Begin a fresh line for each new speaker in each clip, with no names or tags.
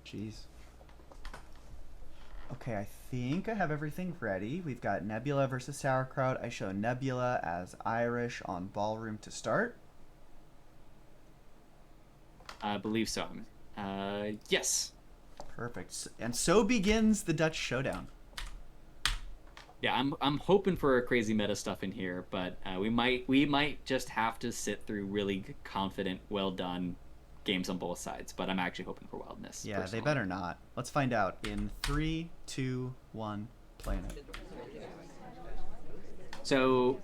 Jeez. Okay, I think I have everything ready. We've got Nebula versus Sauerkraut. I show Nebula as Irish on Ballroom to start.
I believe so. Yes.
Perfect. And so begins the Dutch showdown.
Yeah, I'm hoping for crazy meta stuff in here, but we might just have to sit through really confident, well done games on both sides. But I'm actually hoping for wildness
Yeah, they
personally.
better not. Let's find out in three, two, one, playing it.
So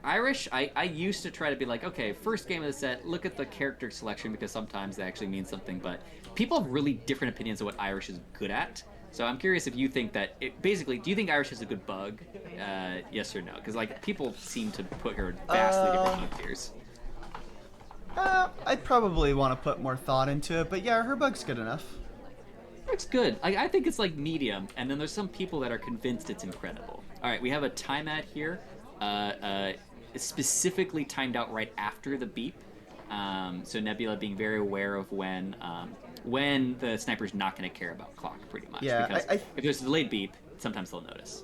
Irish, I used to try to be like, okay, first game of the set, look at the character selection because sometimes they actually mean something. But people have really different opinions of what Irish is good at. So I'm curious if you think that basically, do you think Irish is a good bug? Yes or no? Because like people seem to put her in vastly different
Uh,
bug tiers.
I'd probably want to put more thought into it, but yeah, her bug's good enough.
It's good. I think it's like medium, and then there's some people that are convinced it's incredible. All right, we have a time ad here. It's specifically timed out right after the beep. So Nebula being very aware of when the sniper's not going to care about clock, pretty much,
Yeah,
because if there's a delayed beep, sometimes they'll notice.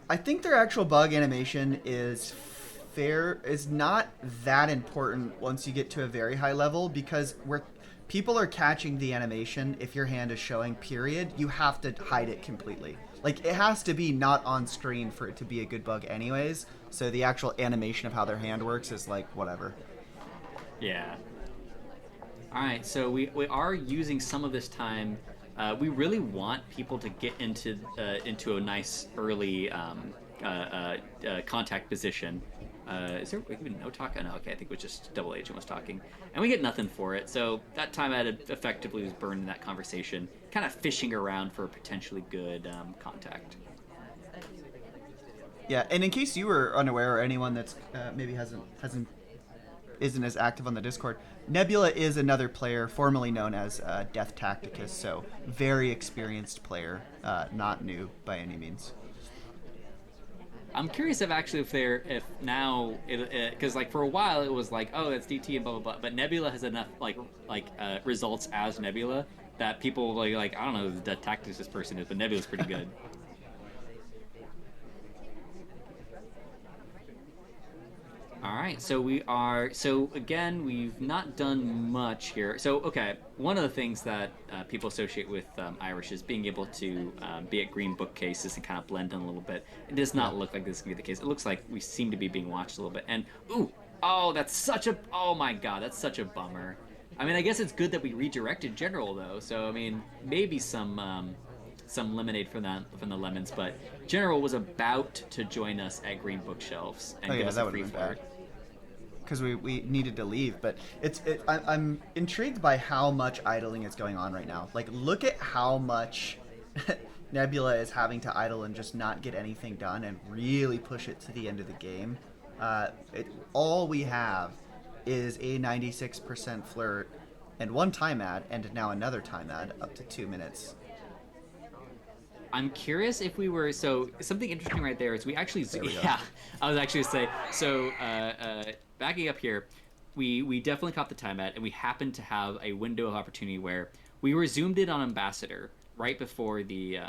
I think their actual bug animation is not that important once you get to a very high level because where people are catching the animation if your hand is showing period, you have to hide it completely. Like it has to be not on screen for it to be a good bug anyways. So the actual animation of how their hand works is like whatever.
Yeah. All right, so we are using some of this time. We really want people to get into a nice early contact position. Is there even no talk? No, okay, I think it was just Double Agent was talking, and we get nothing for it. So that time I had effectively was burned in that conversation, kind of fishing around for a potentially good contact.
Yeah, and in case you were unaware or anyone that's maybe hasn't isn't as active on the Discord, Nebula is another player formerly known as Death Tacticus, so very experienced player, not new by any means.
I'm curious if now because like for a while it was like, oh, it's DT and blah blah blah, but Nebula has enough results as Nebula that people like I don't know who the tactics this person is, but Nebula's pretty good. All right, so again we've not done much here. So okay, one of the things that people associate with Irish is being able to be at green bookcases and kind of blend in a little bit. It does
Yeah.
not look like this is gonna be the case. It looks like we seem to be being watched a little bit. And ooh, oh, that's such a oh my god, that's such a bummer. I mean, I guess it's good that we redirected General though. So I mean, maybe some lemonade from the lemons, but General was about to join us at Green Bookshelves
Oh
and give
yeah,
us a
that would have
free
been
floor.
bad because we needed to leave. But I'm intrigued by how much idling is going on right now. Like, look at how much Nebula is having to idle and just not get anything done and really push it to the end of the game. All we have is a 96% flirt and one time ad and now another time ad up to 2 minutes.
I'm curious if we were so something interesting right there is we actually
There we go.
yeah I was actually gonna say so backing up here we definitely caught the time at and we happened to have a window of opportunity where we were zoomed in on Ambassador right before the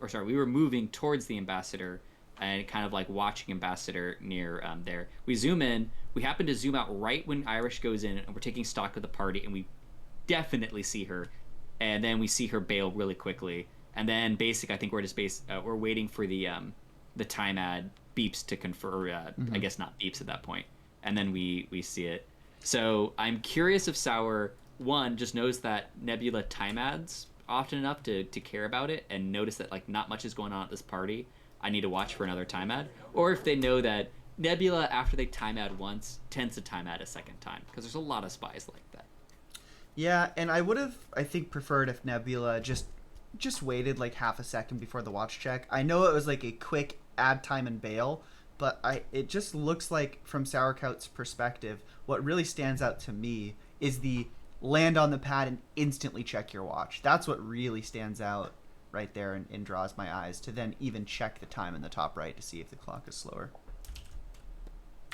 or sorry we were moving towards the Ambassador and kind of like watching Ambassador near there we zoom in we happen to zoom out right when Irish goes in and we're taking stock of the party and we definitely see her, and then we see her bail really quickly, and then basic. I think we're just we're waiting for the time ad beeps to confer. I
Mm-hmm.
guess not beeps at that point, and then we see it. So I'm curious if Sour one just knows that Nebula time ads often enough to care about it and notice that like not much is going on at this party. I need to watch for another time ad, or if they know that Nebula after they time ad once tends to time ad a second time because there's a lot of spies like that.
Yeah, and I think preferred if Nebula just waited like half a second before the watch check. I know it was like a quick add time and bail, but I it just looks like from Sauerkraut's perspective, what really stands out to me is the land on the pad and instantly check your watch. That's what really stands out right there and draws my eyes to then even check the time in the top right to see if the clock is slower.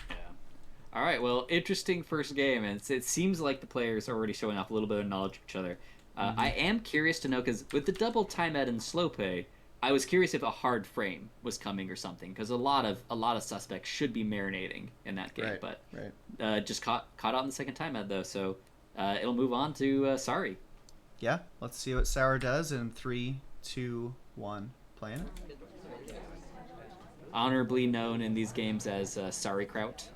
Yeah. All right. Well, interesting first game, and it seems like the players are already showing off a little bit of knowledge of each other. I am curious to know because with the double time ed and slow play, I was curious if a hard frame was coming or something because a lot of suspects should be marinating in that game,
Right.
but
Right.
just caught out in the second time ed though, so it'll move on to sorry.
Yeah. Let's see what Sour does in 3, 2, 1. Playing it.
Honorably known in these games as Sauerkraut.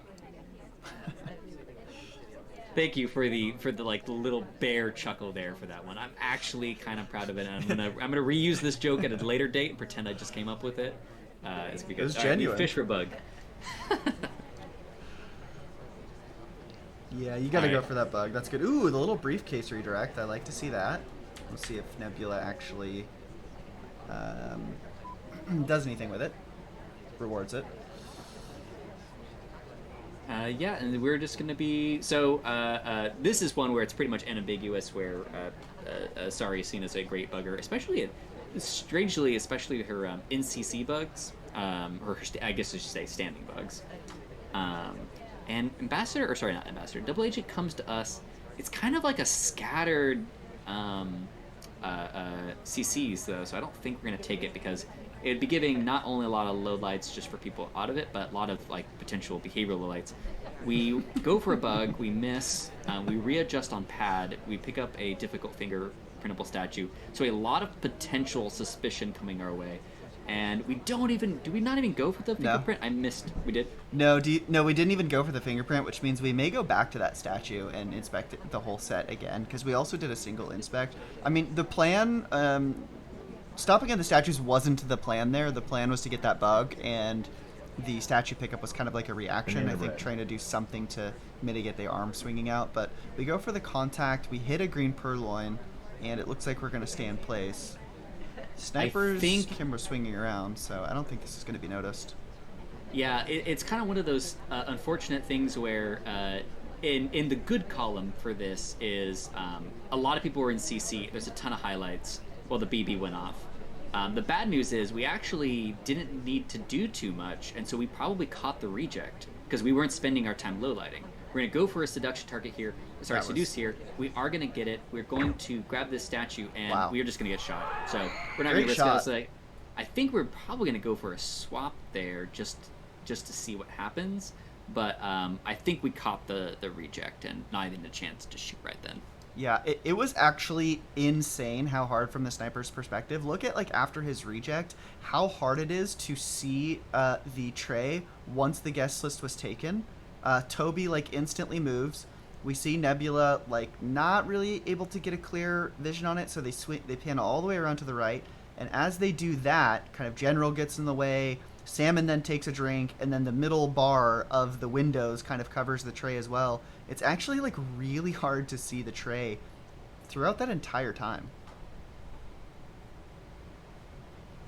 Thank you for the like the little bear chuckle there for that one. I'm actually kind of proud of it. And I'm gonna reuse this joke at a later date and pretend I just came up with it. It's because
It was genuine.
fish for bug.
Yeah, you gotta
All
go
right.
for that bug. That's good. Ooh, the little briefcase redirect. I like to see that. We'll see if Nebula actually does anything with it. Rewards it.
Yeah, and we're just going to be so. This is one where it's pretty much unambiguous. Where Sari is seen as a great bugger, especially strangely, especially her NCC bugs, or I guess I should say standing bugs. And Ambassador, or sorry, not Ambassador, Double Agent comes to us. It's kind of like a scattered CCs though, so I don't think we're gonna take it because it'd be giving not only a lot of load lights just for people out of it, but a lot of like potential behavioral load lights. We go for a bug, we miss, we readjust on pad, we pick up a difficult fingerprintable statue, so a lot of potential suspicion coming our way. And we don't even, do we not even go for the
No.
fingerprint? I missed, we did?
No, no, we didn't even go for the fingerprint, which means we may go back to that statue and inspect the whole set again, because we also did a single inspect. I mean, the plan, stopping at the statues wasn't the plan there. The plan was to get that bug, and the statue pickup was kind of like a reaction, I think, trying to do something to mitigate the arm swinging out. But we go for the contact, we hit a green purloin, and it looks like we're going to stay in place. Snipers camera swinging around, so I don't think this is going to be noticed.
Yeah, it's kind of one of those unfortunate things where in the good column for this is a lot of people were in CC. There's a ton of highlights. Well, the BB went off. The bad news is we actually didn't need to do too much, and so we probably caught the reject because we weren't spending our time low lighting. We're going to go for a seduction target here. Sorry, seduce here. We are going to get it. We're going to grab this statue, and we're just going to get shot. So we're not going to risk it. So I think we're probably going to go for a swap there just to see what happens. But I think we caught the reject and not even a chance to shoot right then.
Yeah, it was actually insane how hard from the sniper's perspective. Look at, like, after his reject, how hard it is to see the tray once the guest list was taken. Toby, like, instantly moves. We see Nebula, like, not really able to get a clear vision on it, so they pan all the way around to the right. And as they do that, kind of General gets in the way, Salmon then takes a drink, and then the middle bar of the windows kind of covers the tray as well. It's actually, like, really hard to see the tray throughout that entire time.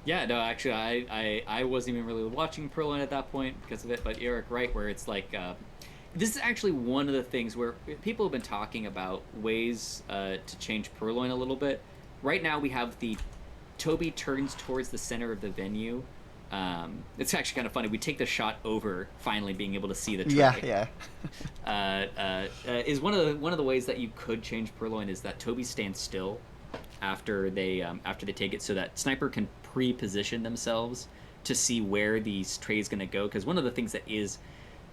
Yeah, no, actually, I wasn't even really watching Perlin at that point because of it, but Eric, right, where it's like, this is actually one of the things where people have been talking about ways to change Purloin a little bit. Right now we have the Toby turns towards the center of the venue. It's actually kind of funny. We take the shot over finally being able to see the tray.
Yeah.
Is one of the ways that you could change Purloin is that Toby stands still after they take it, so that sniper can pre-position themselves to see where these trays going to go. Because one of the things that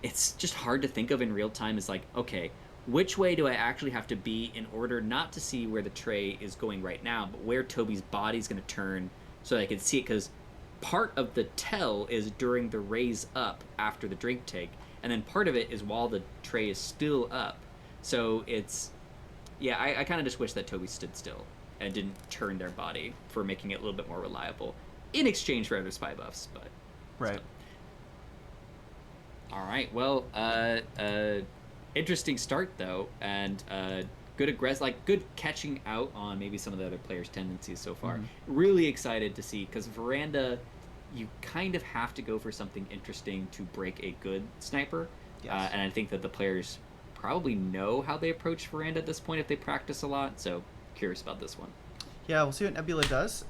it's just hard to think of in real time is like, okay, which way do I actually have to be in order not to see where the tray is going right now, but where Toby's body's going to turn so I can see it? Because part of the tell is during the raise up after the drink take, and then part of it is while the tray is still up. So it's, yeah, I kind of just wish that Toby stood still and didn't turn their body for making it a little bit more reliable in exchange for other spy buffs. But
Right.
All right. Well, interesting start though, and good catching out on maybe some of the other players' tendencies so far. Really excited to see, because Veranda, you kind of have to go for something interesting to break a good sniper.
Yes.
And I think that the players probably know how they approach Veranda at this point if they practice a lot. So curious about this one.
Yeah, we'll see what Nebula does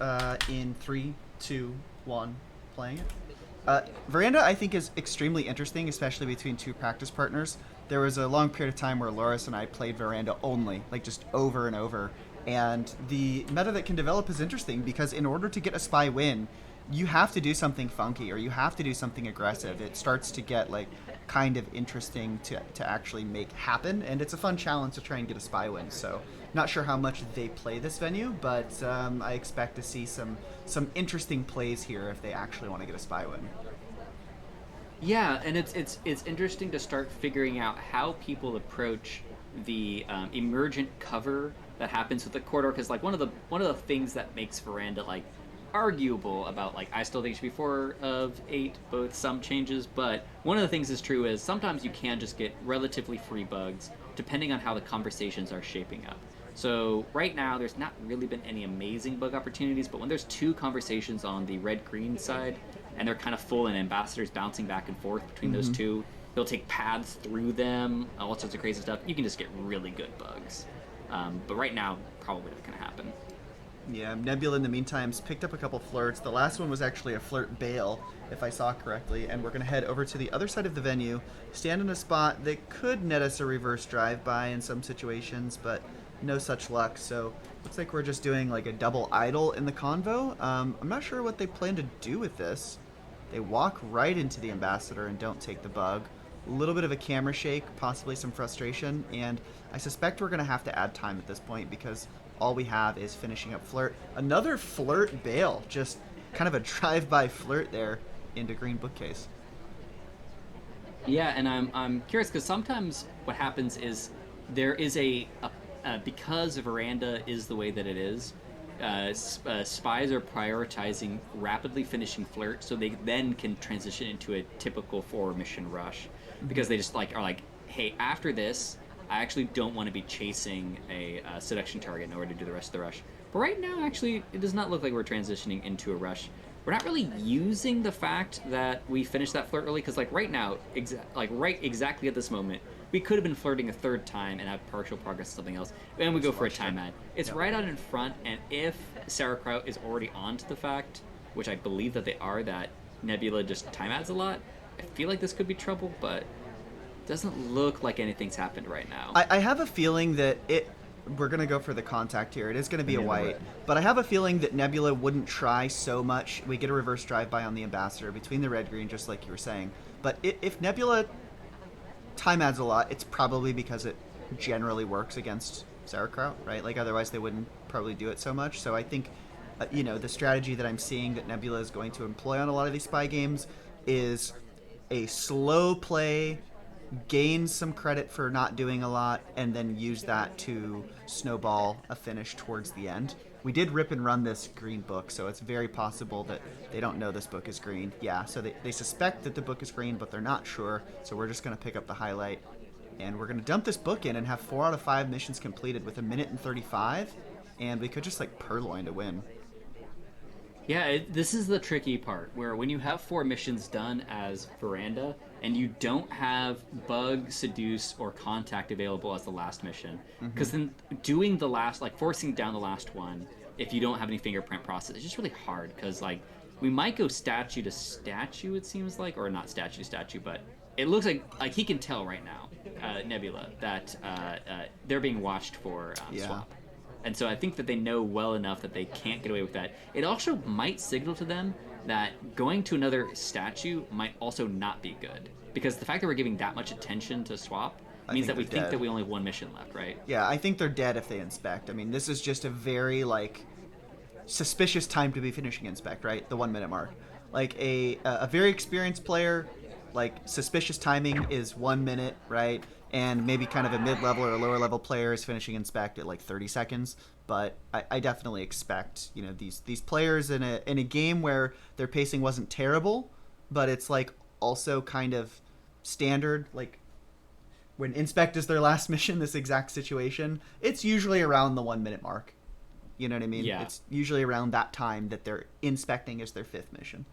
in 3, 2, 1, playing it. Veranda, I think, is extremely interesting, especially between two practice partners. There was a long period of time where Loris and I played Veranda only, like just over and over. And the meta that can develop is interesting because in order to get a spy win, you have to do something funky or you have to do something aggressive. It starts to get like kind of interesting to actually make happen, and it's a fun challenge to try and get a spy win. So not sure how much they play this venue, but I expect to see some interesting plays here if they actually want to get a spy win.
Yeah, and it's interesting to start figuring out how people approach the emergent cover that happens with the corridor, because like one of the things that makes Veranda like arguable about like I still think it should be 4 of 8 both some changes, but one of the things is true is sometimes you can just get relatively free bugs depending on how the conversations are shaping up. So right now there's not really been any amazing bug opportunities, but when there's two conversations on the red green side and they're kind of full and ambassadors bouncing back and forth between those two, they'll take paths through them, all sorts of crazy stuff. You can just get really good bugs. But right now, probably not going to happen.
Yeah, Nebula in the meantime has picked up a couple flirts. The last one was actually a flirt bail, if I saw correctly, and we're going to head over to the other side of the venue, stand in a spot that could net us a reverse drive-by in some situations, but no such luck. So looks like we're just doing like a double idle in the convo. I'm not sure what they plan to do with this. They walk right into the ambassador and don't take the bug. A little bit of a camera shake, possibly some frustration, and I suspect we're going to have to add time at this point because all we have is finishing up flirt. Another flirt bail, just kind of a drive-by flirt there into green bookcase.
Yeah, and I'm curious because sometimes what happens is there is because Veranda is the way that it is, spies are prioritizing rapidly finishing flirt so they then can transition into a typical 4 mission rush because they just like are like, hey, after this I actually don't want to be chasing a seduction target in order to do the rest of the rush. But right now, actually, it does not look like we're transitioning into a rush. We're not really using the fact that we finished that flirt early, because like right now, exactly at this moment, we could have been flirting a third time and have partial progress to something else, and we go for a time ad. It's right out in front, and if Sauerkraut is already onto the fact, which I believe that they are, that Nebula just time adds a lot, I feel like this could be trouble, but doesn't look like anything's happened right now.
I have a feeling that we're going to go for the contact here. It is going to be a white. But I have a feeling that Nebula wouldn't try so much. We get a reverse drive-by on the ambassador between the red-green, just like you were saying. But if Nebula time adds a lot, it's probably because it generally works against Sauerkraut, right? Like otherwise they wouldn't probably do it so much. So I think, the strategy that I'm seeing that Nebula is going to employ on a lot of these spy games is a slow play, gain some credit for not doing a lot, and then use that to snowball a finish towards the end. We did rip and run this green book, so it's very possible that they don't know this book is green. Yeah, so they suspect that the book is green, but they're not sure, so we're just going to pick up the highlight, and we're going to dump this book in and have 4 out of 5 missions completed with 1:35, and we could just like purloin to win.
Yeah, this is the tricky part, where when you have 4 missions done as Veranda, and you don't have Bug, Seduce, or Contact available as the last mission, because then doing the last, like forcing down the last one, if you don't have any fingerprint process, it's just really hard, because like, we might go statue to statue, it seems like, or not statue to statue, but it looks like he can tell right now, Nebula, that they're being watched for swap. And so I think that they know well enough that they can't get away with that. It also might signal to them that going to another statue might also not be good. Because the fact that we're giving that much attention to swap means that we think that we only have 1 mission left, right?
Yeah, I think they're dead if they inspect. I mean, this is just a very, like, suspicious time to be finishing inspect, right? The 1 minute mark. Like, a very experienced player, like, suspicious timing is 1 minute, right? And maybe kind of a mid-level or a lower-level player is finishing inspect at like 30 seconds. But I definitely expect, these players in a game where their pacing wasn't terrible, but it's like also kind of standard. Like when inspect is their last mission, this exact situation, it's usually around the 1 minute mark. You know what I mean?
Yeah.
It's usually around that time that they're inspecting as their 5th mission.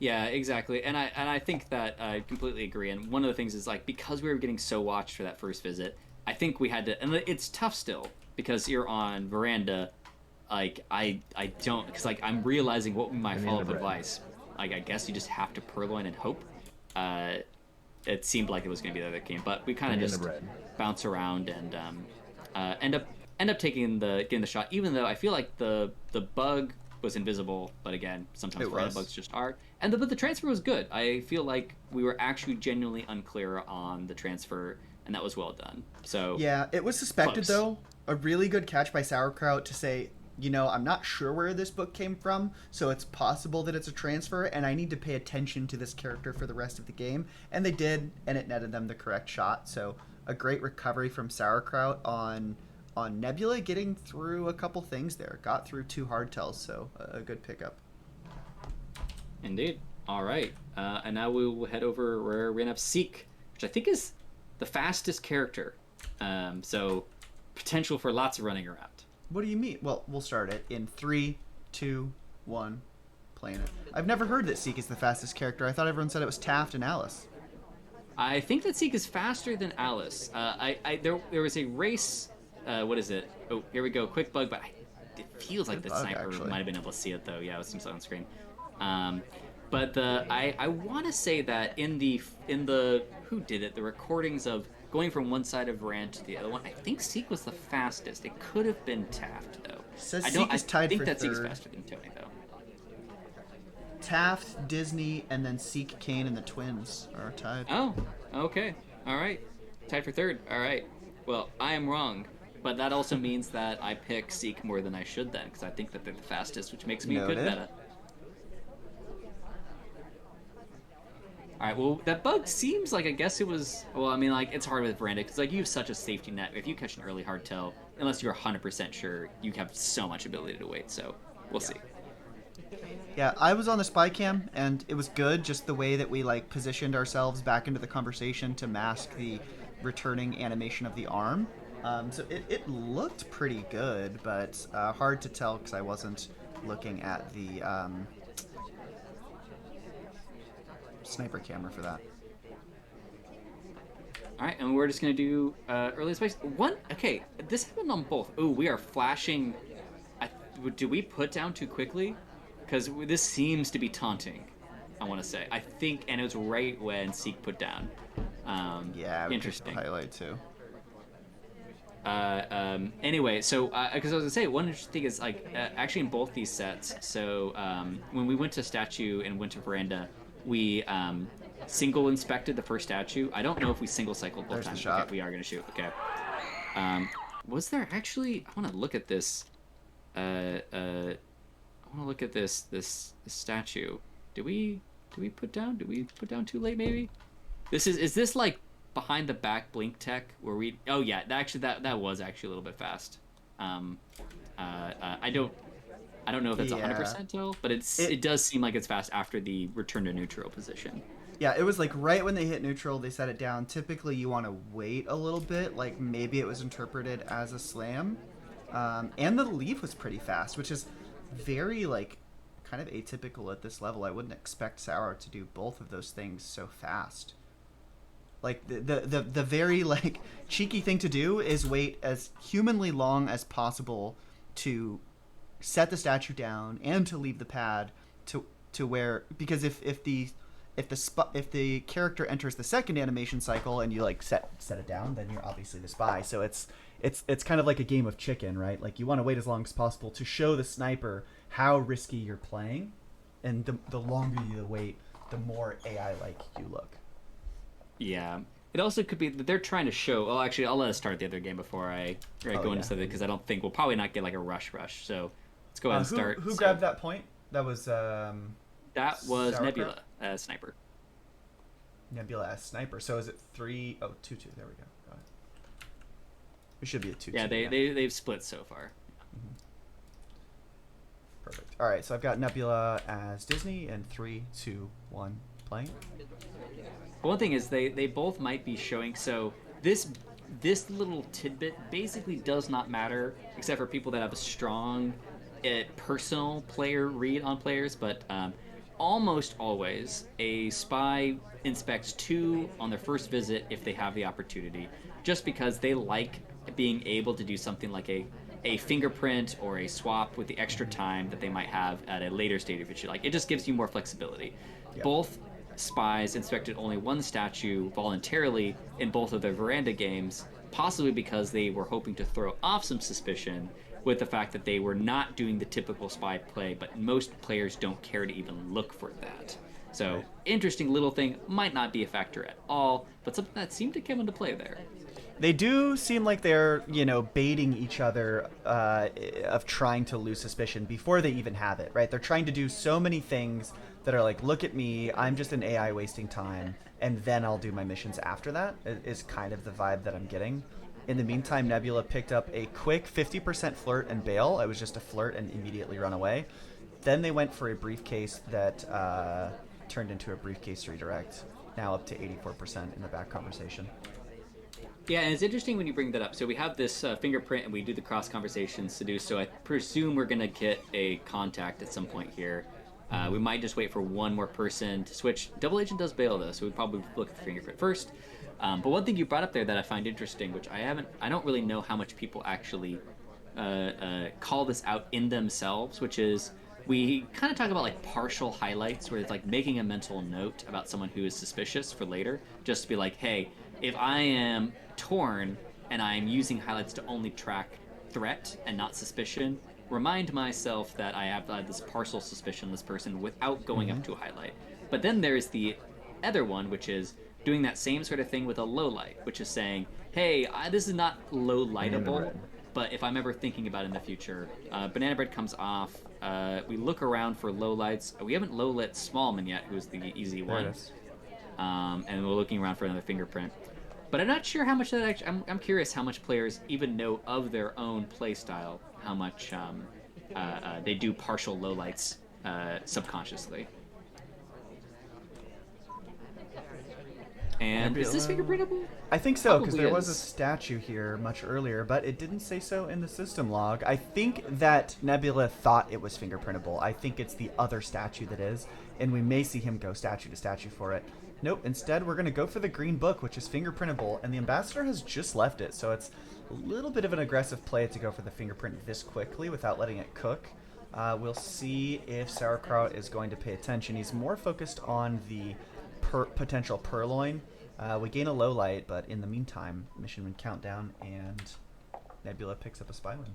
Yeah, exactly, and I think that I completely agree. And one of the things is like because we were getting so watched for that first visit, I think we had to, and it's tough still because you're on Veranda. Like I don't, because like I'm realizing what my follow-up advice. Like I guess you just have to purloin and hope. It seemed like it was going to be the other game, but we kind of just bounce around and end up end up getting the shot, even though I feel like the bug was invisible, but again, sometimes
It
Veranda
was.
bugs just are. And but the transfer was good. I feel like we were actually genuinely unclear on the transfer, and that was well done. So
Yeah, it was suspected
close.
though. A really good catch by Sauerkraut to say, I'm not sure where this book came from, so it's possible that it's a transfer, and I need to pay attention to this character for the rest of the game. And they did, and it netted them the correct shot. So a great recovery from Sauerkraut on Nebula, getting through a couple things there. Got through two hardtails, so a good pickup.
Indeed. All right. And now we will head over where we're gonna have Seek, which I think is the fastest character. So potential for lots of running around.
What do you mean? Well, we'll start it in 3, 2, 1. Playing it. I've never heard that Seek is the fastest character. I thought everyone said it was Taft and Alice.
I think that Seek is faster than Alice. There was a race. What is it? Oh, here we go. Quick bug, but it feels like
Good
the
bug,
sniper
actually.
might have been able to see it though. Yeah, it was on screen. But I want to say that in the who did it? The recordings of going from one side of Veranda to the other one. I think Seek was the fastest. It could have been Taft though.
Says
I don't.
Seek is
I
tied
think
for
that Seek's
third.
faster than Tony though.
Taft, Disney, and then Seek, Kane, and the twins are tied.
Oh, okay. All right. Tied for third. All right. Well, I am wrong. But that also means that I pick Seek more than I should then, because I think that they're the fastest, which makes me a good
Noted.
meta. All right, well, that bug seems like I guess it was. Well, I mean, like, it's hard with Veranda, because, like, you have such a safety net. If you catch an early hardtail, unless you're 100% sure, you have so much ability to wait, so we'll see.
Yeah, I was on the spy cam, and it was good, just the way that we, like, positioned ourselves back into the conversation to mask the returning animation of the arm. So it looked pretty good, but hard to tell because I wasn't looking at the sniper camera for that.
All right, and we're just going to do early space. One, okay, this happened on both. Oh, we are flashing. Do we put down too quickly? Because this seems to be taunting, I want to say. I think, and it was right when Seek put down.
Yeah, we
Interesting.
highlight too.
Anyway, so because I was gonna say one interesting thing is like actually in both these sets. So when we went to statue and went to veranda, we single inspected the first statue. I don't know if we single cycled both
There's the
times.
shot.
Okay, we are gonna shoot. Okay. Was there actually? I want to look at this. I want to look at this statue. Did we put down? Did we put down too late? Maybe. Is this like behind the back blink tech where we? Oh yeah, that was actually a little bit fast. I don't know if it's 100% tell, but it does seem like it's fast after the return to neutral position.
Yeah, it was like right when they hit neutral, they set it down. Typically, you want to wait a little bit, like maybe it was interpreted as a slam. And the leave was pretty fast, which is very like kind of atypical at this level. I wouldn't expect Sauer to do both of those things so fast. Like the very like cheeky thing to do is wait as humanly long as possible to set the statue down and to leave the pad to where, because if the character enters the second animation cycle and you like set it down, then you're obviously the spy. So it's kind of like a game of chicken, right? Like you want to wait as long as possible to show the sniper how risky you're playing, and the longer you wait, the more AI like you look.
Yeah. It also could be that they're trying to show. Well, actually, I'll let us start the other game before I go into something, because I don't think we'll probably not get like a rush. So let's go ahead and start.
Who grabbed that point? That was
That was
Sauerkraut?
Nebula, sniper.
Nebula as sniper. So is it 3? Oh, 2-2. There we go. Got it. It should be a 2-2.
Yeah, they've split so far.
Perfect. All right, so I've got Nebula as Disney, and 3, 2, 1, playing.
One thing is they both might be showing. So this little tidbit basically does not matter, except for people that have a strong personal player read on players. But almost always a spy inspects 2 on their first visit if they have the opportunity, just because they like being able to do something like a fingerprint or a swap with the extra time that they might have at a later stage of it. Like, it just gives you more flexibility.
Yep.
Both spies inspected only one statue voluntarily in both of their veranda games, possibly because they were hoping to throw off some suspicion with the fact that they were not doing the typical spy play, but most players don't care to even look for that. So,
Right.
interesting little thing, might not be a factor at all, but something that seemed to come into play there.
They do seem like they're, baiting each other of trying to lose suspicion before they even have it, right? They're trying to do so many things that are like, look at me, I'm just an AI wasting time, and then I'll do my missions after that, is kind of the vibe that I'm getting. In the meantime, Nebula picked up a quick 50% flirt and bail. It was just a flirt and immediately run away. Then they went for a briefcase that turned into a briefcase redirect, now up to 84% in the back conversation.
Yeah, and it's interesting when you bring that up. So we have this fingerprint, and we do the cross conversations to do so. I presume we're gonna get a contact at some point here. We might just wait for one more person to switch. Double agent does bail though, so we'd probably look at the fingerprint first. But one thing you brought up there that I find interesting, which I don't really know how much people actually call this out in themselves, which is we kind of talk about like partial highlights, where it's like making a mental note about someone who is suspicious for later, just to be like, hey, if I am torn and I'm using highlights to only track threat and not suspicion, remind myself that I have this partial suspicion of this person without going up to a highlight. But then there's the other one, which is doing that same sort of thing with a low light, which is saying, hey, this is not low lightable, but if I'm ever thinking about it in the future, banana bread comes off. We look around for low lights. We haven't low lit Smallman yet, who's the easy one. And we're looking around for another fingerprint. But I'm not sure how much that actually. I'm curious how much players even know of their own play style, how much they do partial lowlights subconsciously. And is this fingerprintable?
I think so, because
Probably
there was a
is.
statue here much earlier, but it didn't say so in the system log. I think that Nebula thought it was fingerprintable. I think it's the other statue that is, and we may see him go statue to statue for it. Nope, instead we're going to go for the green book, which is fingerprintable, and the ambassador has just left it, so it's a little bit of an aggressive play to go for the fingerprint this quickly without letting it cook. We'll see if Sauerkraut is going to pay attention. He's more focused on the potential purloin. We gain a low light, but in the meantime, mission would count down, and Nebula picks up a spy win.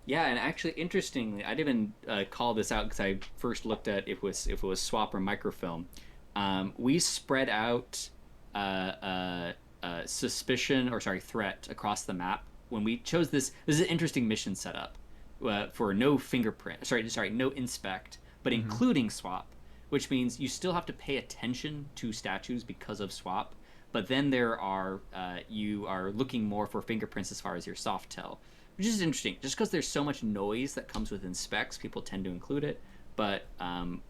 Yeah, and actually, interestingly, I didn't even call this out because I first looked at if it was swap or microfilm. We spread out threat across the map when we chose this. This is an interesting mission setup for no fingerprint. No inspect, but including swap, which means you still have to pay attention to statues because of swap. But then you are looking more for fingerprints as far as your soft tell, which is interesting. Just because there's so much noise that comes with inspects, people tend to include it. But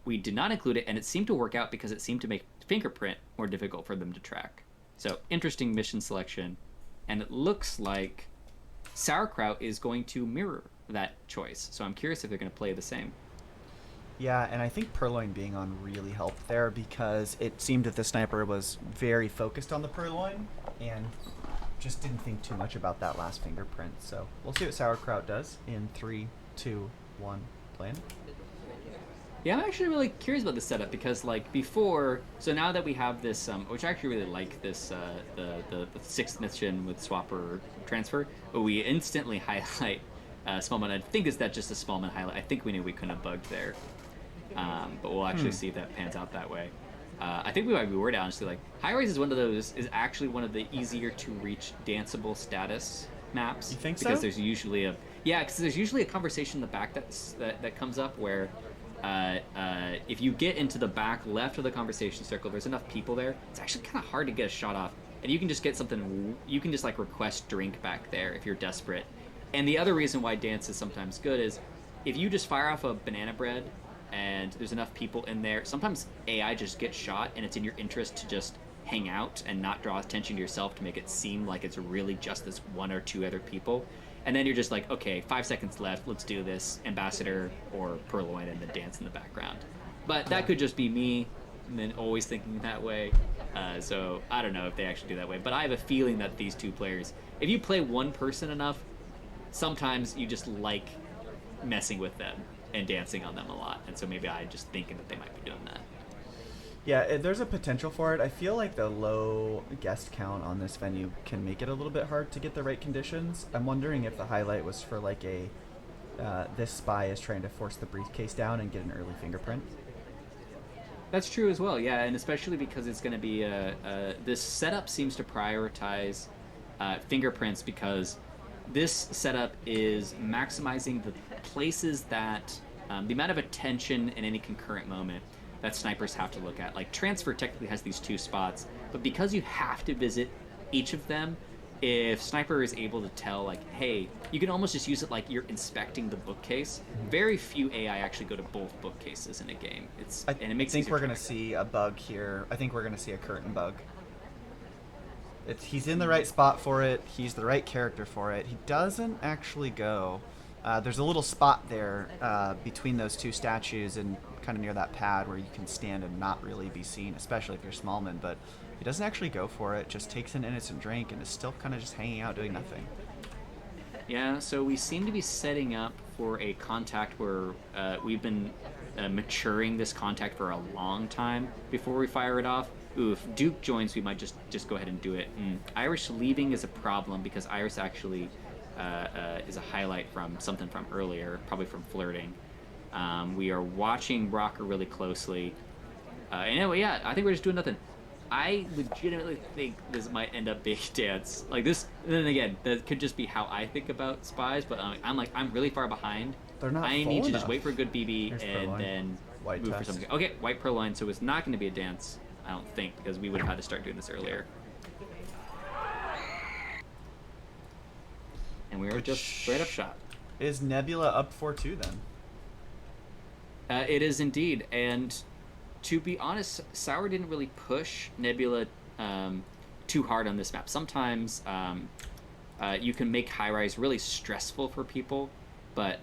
we did not include it, and it seemed to work out because it seemed to make fingerprint more difficult for them to track. So, interesting mission selection. And it looks like Sauerkraut is going to mirror that choice. So I'm curious if they're going to play the same.
Yeah, and I think Purloin being on really helped there because it seemed that the sniper was very focused on the Purloin and just didn't think too much about that last fingerprint. So we'll see what Sauerkraut does in 3, 2, 1, plan.
Yeah, I'm actually really curious about this setup because, like, before, so now that we have this, which I actually really like this, the sixth mission with swapper transfer, but we instantly highlight Smallman. I think is that just a Smallman highlight. I think we knew we couldn't have bugged there, but we'll actually see if that pans out that way. I think we might be worried, honestly. Like, Highrise is actually one of the easier to reach danceable status maps.
You think so?
Because there's usually a conversation in the back that comes up where. If you get into the back left of the conversation circle, there's enough people there. It's actually kind of hard to get a shot off, and you can just get something. You can just like request drink back there if you're desperate. And the other reason why dance is sometimes good is if you just fire off a banana bread and there's enough people in there. Sometimes AI just gets shot, and it's in your interest to just hang out and not draw attention to yourself to make it seem like it's really just this one or two other people. And then you're just like, okay, 5 seconds left, let's do this, Ambassador or Purloin, and then dance in the background. But that could just be me, and then always thinking that way. So I don't know if they actually do that way. But I have a feeling that these two players, if you play one person enough, sometimes you just like messing with them and dancing on them a lot. And so maybe I'm just thinking that they might be doing that.
Yeah, there's a potential for it. I feel like the low guest count on this venue can make it a little bit hard to get the right conditions. I'm wondering if the highlight was for like a this spy is trying to force the briefcase down and get an early fingerprint.
That's true as well, yeah, and especially because it's going to be this setup seems to prioritize fingerprints because this setup is maximizing the places that the amount of attention in any concurrent moment that snipers have to look at. Like transfer technically has these two spots, but because you have to visit each of them, if sniper is able to tell like, hey, you can almost just use it like you're inspecting the bookcase. Very few AI actually go to both bookcases in a game. And it makes.
I think we're gonna see a bug here. I think we're gonna see a curtain bug. He's in the right spot for it. He's the right character for it. He doesn't actually go. There's a little spot there between those two statues and kind of near that pad where you can stand and not really be seen, especially if you're Smallman. But he doesn't actually go for it. Just takes an innocent drink and is still kind of just hanging out doing nothing.
Yeah, so we seem to be setting up for a contact where we've been maturing this contact for a long time before we fire it off. Ooh, if Duke joins, we might just go ahead and do it. Irish leaving is a problem because Iris actually is a highlight from something from earlier, probably from flirting. We are watching Rocker really closely. Anyway, yeah, I think we're just doing nothing. I legitimately think this might end up being dance. Like this, then again, that could just be how I think about spies, but I'm really far behind.
They're not
I
full
need to
enough.
just wait for a good BB
Here's
and
Purloin.
then
White
move
test.
for something. Okay, white Purloin, so it's not going to be a dance, I don't think, because we would have had to start doing this earlier. And we were just straight up shot.
Is Nebula up 4-2 then?
It is indeed, and to be honest, Sour didn't really push Nebula too hard on this map. Sometimes you can make Highrise really stressful for people, but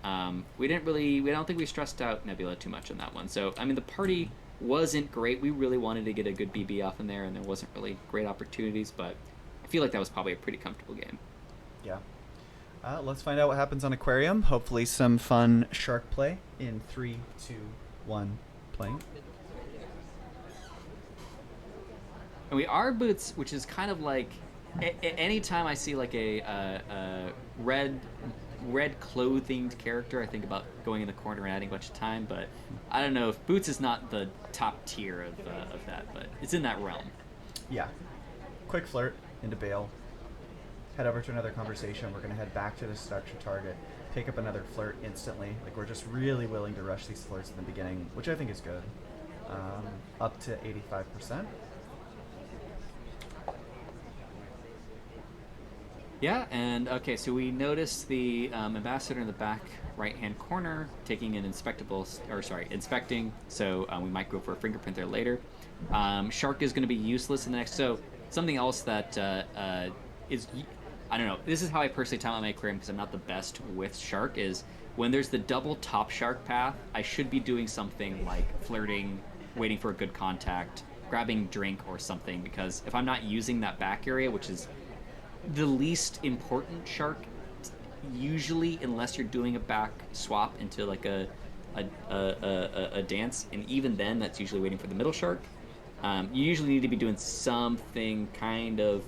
we don't think we stressed out Nebula too much on that one. So, I mean, the party wasn't great. We really wanted to get a good BB off in there, and there wasn't really great opportunities, but I feel like that was probably a pretty comfortable game.
Yeah. Let's find out what happens on Aquarium. Hopefully some fun shark play in 3, 2, 1, playing.
And we are boots, which is kind of like anytime I see like a red clothinged character, I think about going in the corner and adding a bunch of time. But I don't know if Boots is not the top tier of that, but it's in that realm.
Yeah. Quick flirt into bail. Head over to another conversation. We're going to head back to the seduction target. Pick up another flirt instantly. Like, we're just really willing to rush these flirts in the beginning, which I think is good. Up to 85%.
Yeah, and okay, so we noticed the ambassador in the back right-hand corner taking an inspecting. So we might go for a fingerprint there later. Shark is going to be useless in the next. So something else that is, I don't know. This is how I personally time out my aquarium because I'm not the best with Shark. Is when there's the double top Shark path, I should be doing something like flirting, waiting for a good contact, grabbing drink or something. Because if I'm not using that back area, which is the least important Shark, usually, unless you're doing a back swap into like a dance, and even then, that's usually waiting for the middle Shark. You usually need to be doing something kind of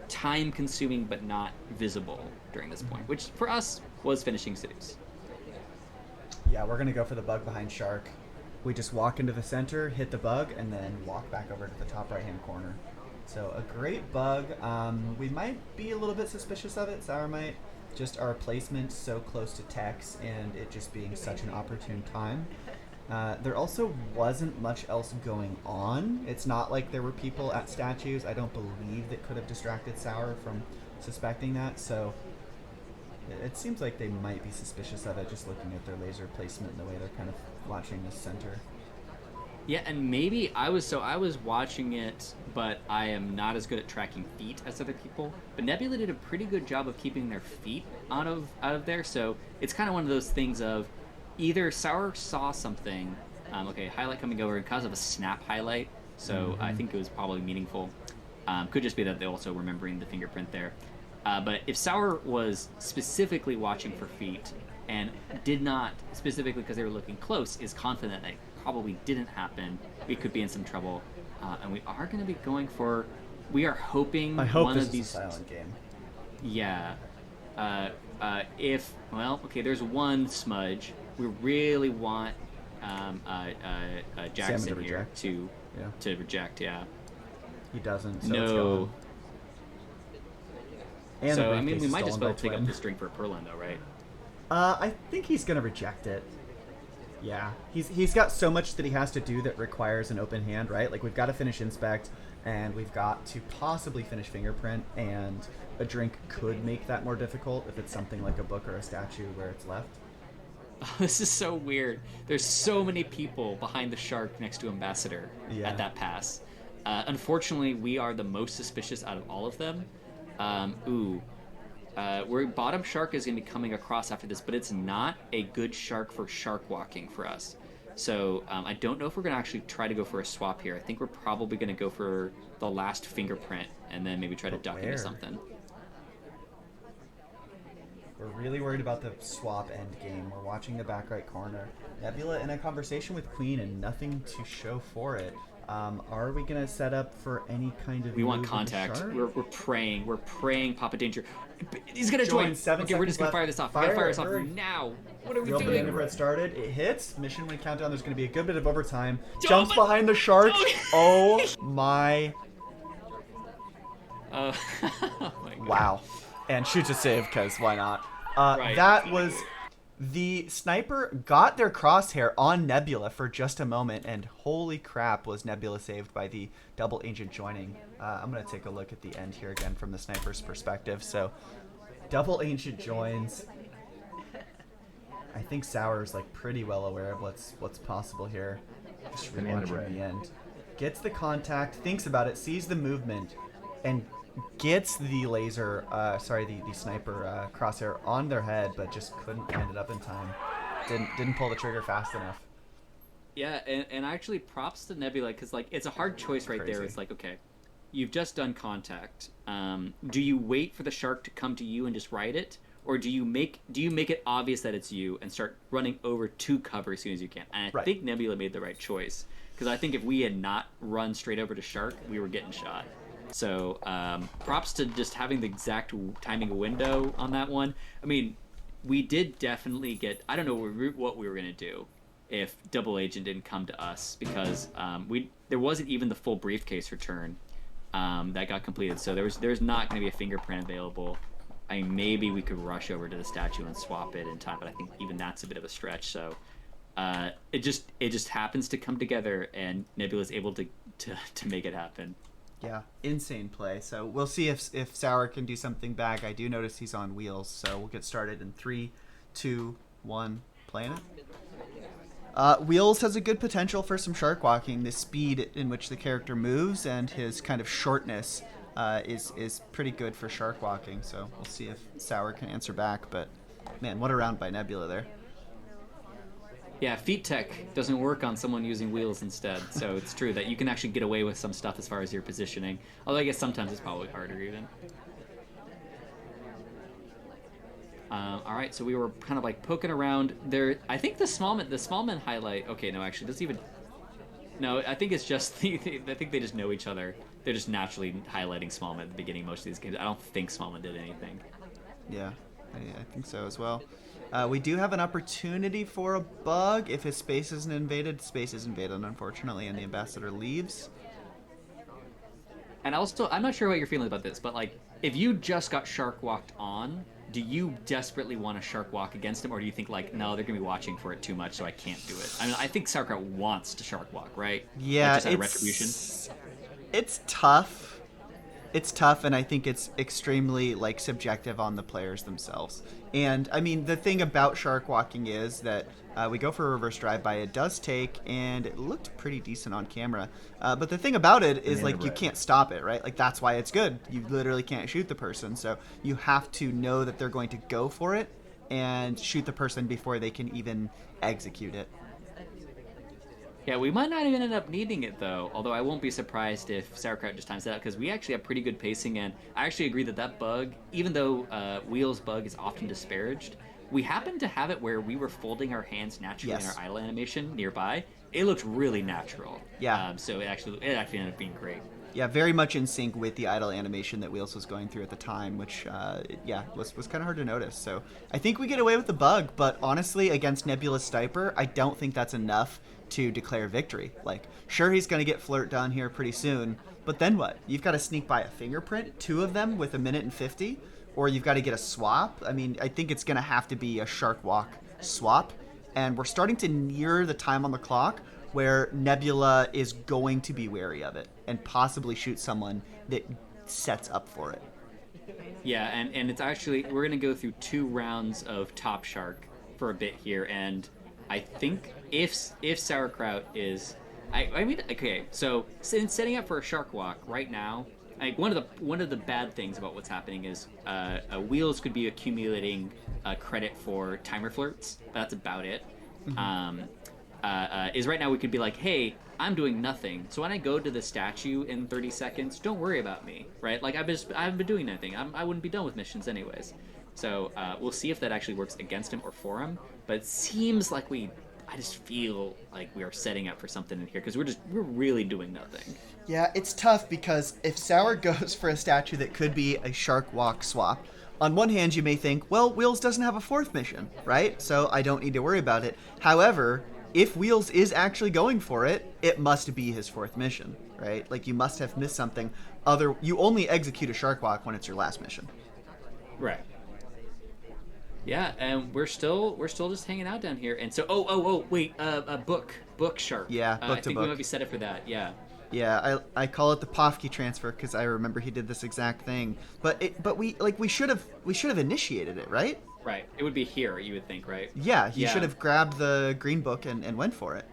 time-consuming but not visible during this point, which for us was finishing cities.
Yeah, we're going to go for the bug behind Shark. We just walk into the center, hit the bug, and then walk back over to the top right-hand corner. So a great bug. We might be a little bit suspicious of it, Sour might. Just our placement so close to Tex and it just being such an opportune time. There also wasn't much else going on. It's not like there were people at statues, I don't believe, that could have distracted Sour from suspecting that. So it seems like they might be suspicious of it just looking at their laser placement and the way they're kind of watching the center.
Yeah, and maybe I was watching it, but I am not as good at tracking feet as other people. But Nebula did a pretty good job of keeping their feet out of there, so it's kind of one of those things of either Sour saw something, highlight coming over because of a snap highlight, so I think it was probably meaningful. Could just be that they're also remembering the fingerprint there. But if Sour was specifically watching for feet and did not, specifically because they were looking close, is confident that it probably didn't happen, we could be in some trouble. And we are going to be going for. We are hoping
I hope
one
this
of
is
these.
a silent game.
Yeah. If well, okay, there's one smudge. We really want
Salmon to
Jackson here
reject.
to
Yeah.
reject. Yeah.
He doesn't, so it's
No.
gone. And the
So I mean,
briefcase
we
is
might just
stolen
well
by
pick up
Twin.
this drink for Perlin, though, right?
I think he's gonna reject it. Yeah, he's got so much that he has to do that requires an open hand, right? Like we've got to finish inspect, and we've got to possibly finish fingerprint, and a drink could make that more difficult if it's something like a book or a statue where it's left.
Oh, this is so weird. There's so many people behind the shark next to Ambassador
Yeah.
at that pass. Unfortunately, we are the most suspicious out of all of them. We're bottom shark is going to be coming across after this, but it's not a good shark for shark walking for us. So I don't know if we're going to actually try to go for a swap here. I think we're probably going to go for the last fingerprint and then maybe try to duck into something.
We're really worried about the swap end game. We're watching the back right corner. Nebula in a conversation with Queen and nothing to show for it. Are we gonna set up for any kind of?
We want
move with the
contact.
shark?
We're praying. We're praying. Papa Danger. He's gonna
Join,
join.
7
Okay, we're just gonna
seconds
fire
left.
this off.
Fire
We gotta fire
it,
this off
hurry.
now. What are we
The open
doing?
end started. It hits. Mission win countdown. There's going to be a good bit of overtime.
Don't
Jumps
open-
behind the shark.
Oh.
Oh my!
Oh my God.
Wow! And shoots a save because why not?
Right.
That was the sniper got their crosshair on Nebula for just a moment, and holy crap, was Nebula saved by the double agent joining. I'm going to take a look at the end here again from the sniper's perspective. So, double ancient joins. I think Sour's like pretty well aware of what's possible here. Just re-entering the end. Gets the contact, thinks about it, sees the movement, and gets the laser, the sniper crosshair on their head, but just couldn't land it up in time. Didn't pull the trigger fast enough.
Yeah, and actually props to Nebula because like it's a hard choice right there.
Crazy.
It's like, okay, you've just done contact. Do you wait for the shark to come to you and just ride it, or do you make it obvious that it's you and start running over to cover as soon as you can? And I think Nebula made the right choice because I think if we had not run straight over to shark, we were getting shot. So props to just having the exact timing window on that one. I mean, we did definitely get. I don't know what we were gonna do if double agent didn't come to us because there wasn't even the full briefcase return that got completed. So there's not going to be a fingerprint available. I mean, maybe we could rush over to the statue and swap it in time, but I think even that's a bit of a stretch. So it just happens to come together, and Nebula's able to make it happen.
Yeah, insane play. So we'll see if Sour can do something back. I do notice he's on wheels, so we'll get started in 3, 2, 1, playing it. Wheels has a good potential for some shark walking. The speed in which the character moves and his kind of shortness is pretty good for shark walking. So we'll see if Sour can answer back. But man, what a round by Nebula there.
Yeah, feet tech doesn't work on someone using wheels instead. So it's true that you can actually get away with some stuff as far as your positioning. Although I guess sometimes it's probably harder even. All right, so we were kind of like poking around there. I think the Smallman highlight. Okay, no, actually, doesn't even. No, I think it's just. I think they just know each other. They're just naturally highlighting Smallman at the beginning of most of these games. I don't think Smallman did anything.
Yeah, I think so as well. We do have an opportunity for a bug if his space isn't invaded. Space is invaded, unfortunately, and the ambassador leaves.
And also, I'm not sure what you're feeling about this, but like, if you just got shark walked on, do you desperately want to shark walk against him, or do you think like, no, they're gonna be watching for it too much, so I can't do it? I mean, I think Sauerkraut wants to shark walk, right?
Yeah,
like just out of retribution.
It's tough. It's tough, and I think it's extremely like subjective on the players themselves. And I mean, the thing about shark walking is that we go for a reverse drive-by. It does take, and it looked pretty decent on camera. But the thing about it is like you can't stop it, right? Like that's why it's good. You literally can't shoot the person, so you have to know that they're going to go for it and shoot the person before they can even execute it.
Yeah, we might not even end up needing it, though. Although I won't be surprised if Sauerkraut just times that out, because we actually have pretty good pacing, and I actually agree that bug, even though Wheel's bug is often disparaged, We happened to have it where we were folding our hands naturally in
Yes.
our idle animation nearby. It looked really natural.
Yeah.
So it actually ended up being great.
Yeah, very much in sync with the idle animation that Wheels was going through at the time, which, was kind of hard to notice. So I think we get away with the bug, but honestly, against Nebula's Stiper, I don't think that's enough to declare victory. Like, sure, he's going to get Flirt done here pretty soon, but then what? You've got to sneak by a fingerprint, 2 of them with 1:50, or you've got to get a swap. I mean, I think it's going to have to be a Shark Walk swap, and we're starting to near the time on the clock where Nebula is going to be wary of it and possibly shoot someone that sets up for it.
Yeah, and it's actually we're gonna go through 2 rounds of Top Shark for a bit here, and I think if Sauerkraut is, I mean, okay, so since setting up for a Shark Walk right now, like one of the bad things about what's happening is Wheels could be accumulating credit for timer flirts, but that's about it. Mm-hmm. Is right now we could be like, hey, I'm doing nothing, so when I go to the statue in 30 seconds, don't worry about me, right? Like I haven't been doing anything. I wouldn't be done with missions anyways. So we'll see if that actually works against him or for him. But it seems like I just feel like we are setting up for something in here because we're really doing nothing.
Yeah, it's tough because if Sour goes for a statue that could be a Shark Walk swap, on one hand you may think, well, Wheels doesn't have a 4th mission, right? So I don't need to worry about it. However, if Wheels is actually going for it, it must be his 4th mission, right? Like, you must have missed something. You only execute a Shark Walk when it's your last mission.
Right. Yeah, and we're still just hanging out down here. And so, wait, book shark.
Yeah, book
I
to
think
book.
we might be set up for that. Yeah.
Yeah, I call it the Pofke transfer because I remember he did this exact thing. But we should have initiated it, right?
Right. It would be here, you would think, right?
Yeah, he should have grabbed the green book and went for it.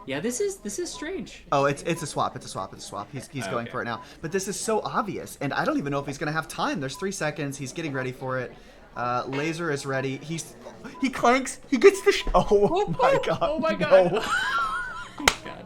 Yeah, this is strange.
Oh, it's a swap. It's a swap. He's going for it now. But this is so obvious, and I don't even know if he's going to have time. There's 3 seconds. He's getting ready for it. Laser is ready. He clanks. He gets the. Oh my god.
Oh my god.
No.
Oh god.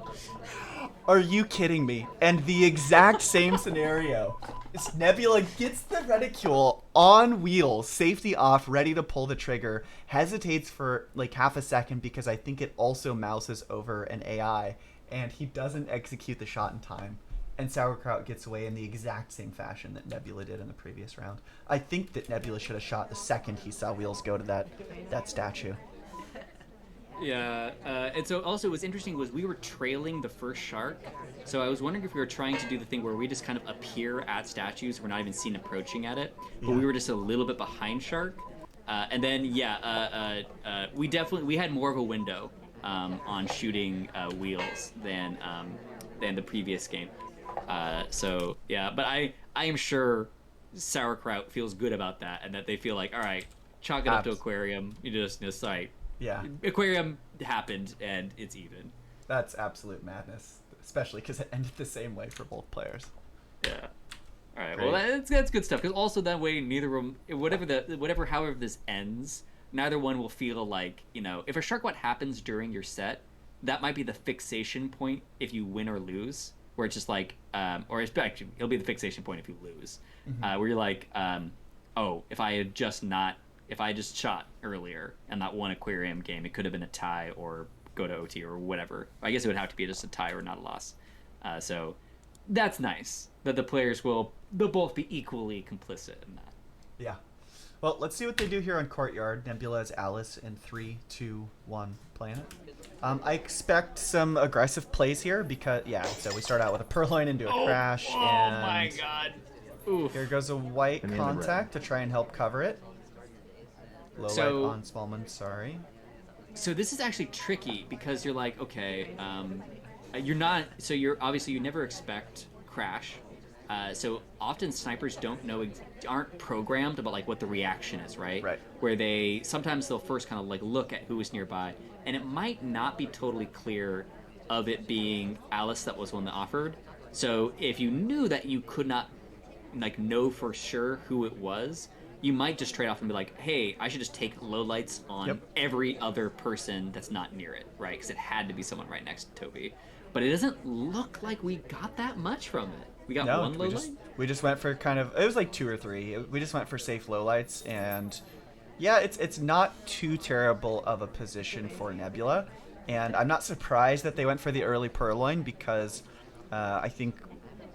Are you kidding me? And the exact same scenario. It's Nebula gets the reticule on Wheels, safety off, ready to pull the trigger, hesitates for like half a second because I think it also mouses over an AI, and he doesn't execute the shot in time. And Sauerkraut gets away in the exact same fashion that Nebula did in the previous round. I think that Nebula should have shot the second he saw Wheels go to that statue.
Yeah, and so also what's interesting was we were trailing the first shark, so I was wondering if we were trying to do the thing where we just kind of appear at statues, we're not even seen approaching at it, but we were just a little bit behind shark, and then we had more of a window on shooting Wheels than the previous game, so yeah, but I am sure Sauerkraut feels good about that, and that they feel like, all right, chalk it up to Aquarium, you just like.
Yeah.
Aquarium happened, and it's even.
That's absolute madness, especially because it ended the same way for both players.
Yeah. All right.
Great.
Well, that's good stuff. Because also that way, neither of them, however this ends, neither one will feel like, if a shark what happens during your set, that might be the fixation point if you win or lose. Where it's just like, actually, it'll be the fixation point if you lose. Mm-hmm. Where you're like, if I just shot earlier and that one Aquarium game, it could have been a tie or go to OT or whatever. I guess it would have to be just a tie or not a loss. So that's nice that the players they'll both be equally complicit in that.
Yeah. Well, let's see what they do here on Courtyard. Nebula is Alice in 3, 2, 1, playing it. I expect some aggressive plays here because, so we start out with a purloin into a crash.
Oh
and
my god. Oof.
Here goes a white contact to try and help cover it. Low light on Spallman, sorry.
So this is actually tricky because you're like, okay, you're obviously you never expect crash. So often snipers aren't programmed about like what the reaction is, right?
Right.
Where sometimes they'll first kind of like look at who is nearby, and it might not be totally clear of it being Alice that was one that offered. So if you knew that you could not like know for sure who it was, you might just trade off and be like, hey, I should just take low lights on every other person that's not near it, right? Because it had to be someone right next to Toby. But it doesn't look like we got that much from it. We got one low light?
We just went for it was like 2 or 3. We just went for safe low lights, and Yeah, it's not too terrible of a position for Nebula, and I'm not surprised that they went for the early Purloin because I think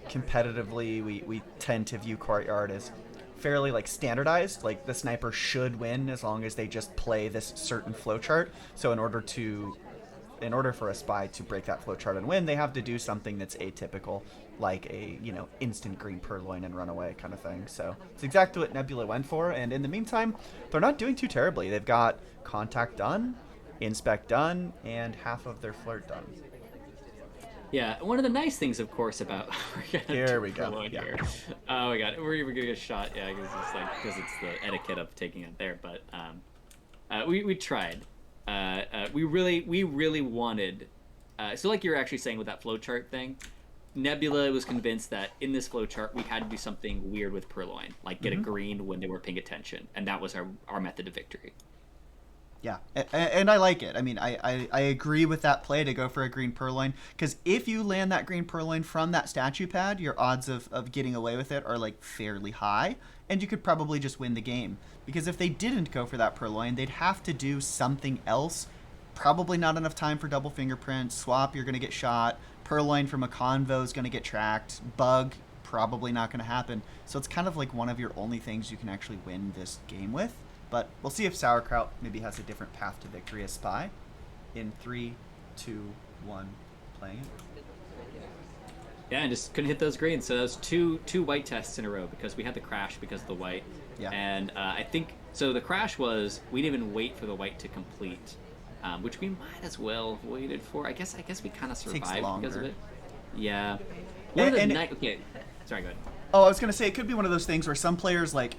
competitively we tend to view Courtyard as fairly like standardized. Like the sniper should win as long as they just play this certain flowchart. So in order for a spy to break that flowchart and win, they have to do something that's atypical, like a instant green purloin and run away kind of thing. So it's exactly what Nebula went for. And in the meantime, they're not doing too terribly. They've got contact done, inspect done, and half of their flirt done.
Yeah, one of the nice things, of course, about
Here we go. Yeah.
Here. Oh my god, we're gonna get a shot. Yeah, because it's the etiquette of taking it there. But we tried. We really wanted. So like you were actually saying with that flowchart thing, Nebula was convinced that in this flowchart we had to do something weird with Purloin, like get a green when they were paying attention, and that was our method of victory.
Yeah, and I like it. I mean, I agree with that play to go for a green purloin, because if you land that green purloin from that statue pad, your odds of getting away with it are like fairly high, and you could probably just win the game. Because if they didn't go for that purloin, they'd have to do something else. Probably not enough time for double fingerprint. Swap, you're going to get shot. Purloin from a convo is going to get tracked. Bug, probably not going to happen. So it's kind of like one of your only things you can actually win this game with. But we'll see if Sauerkraut maybe has a different path to victory as Spy. In 3, 2, 1, playing it.
Yeah, and just couldn't hit those greens. So that was two white tests in a row because we had the crash because of the white.
Yeah.
And I think so. The crash was we didn't even wait for the white to complete, which we might as well have waited for. I guess we kind of survived because of it. Yeah. Okay. Sorry, go ahead.
Oh, I was gonna say it could be one of those things where some players like.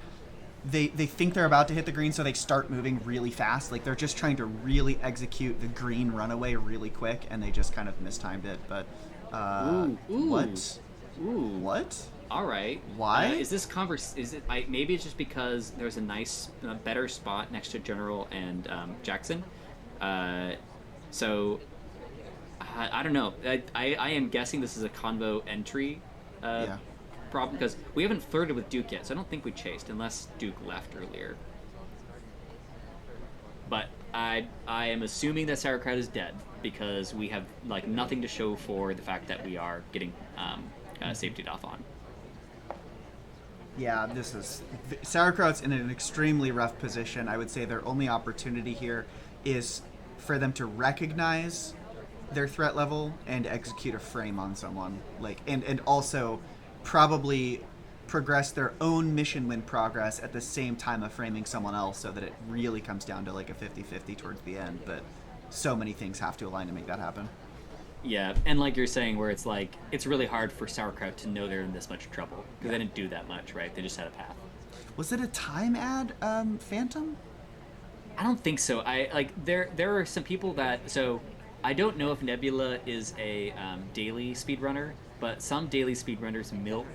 They think they're about to hit the green, so they start moving really fast. Like they're just trying to really execute the green runaway really quick, and they just kind of mistimed it. But what?
Ooh.
What?
All right.
Why?
Is this Is it? Maybe it's just because there's a nice, better spot next to General and Jackson. So I don't know. I am guessing this is a convo entry.
Yeah.
Problem because we haven't flirted with Duke yet, so I don't think we chased unless Duke left earlier. But I am assuming that Sauerkraut is dead because we have like nothing to show for the fact that we are getting safetied off on.
Yeah, Sauerkraut's in an extremely rough position. I would say their only opportunity here is for them to recognize their threat level and execute a frame on someone, like and also probably progress their own mission win progress at the same time of framing someone else, so that it really comes down to like a 50-50 towards the end. But so many things have to align to make that happen.
Yeah, and like you're saying, where it's like it's really hard for Sauerkraut to know they're in this much trouble because they didn't do that much, right? They just had a path.
Was it a time ad, Phantom?
I don't think so. There are some people that I don't know if Nebula is a daily speedrunner, but some daily speedrunners milk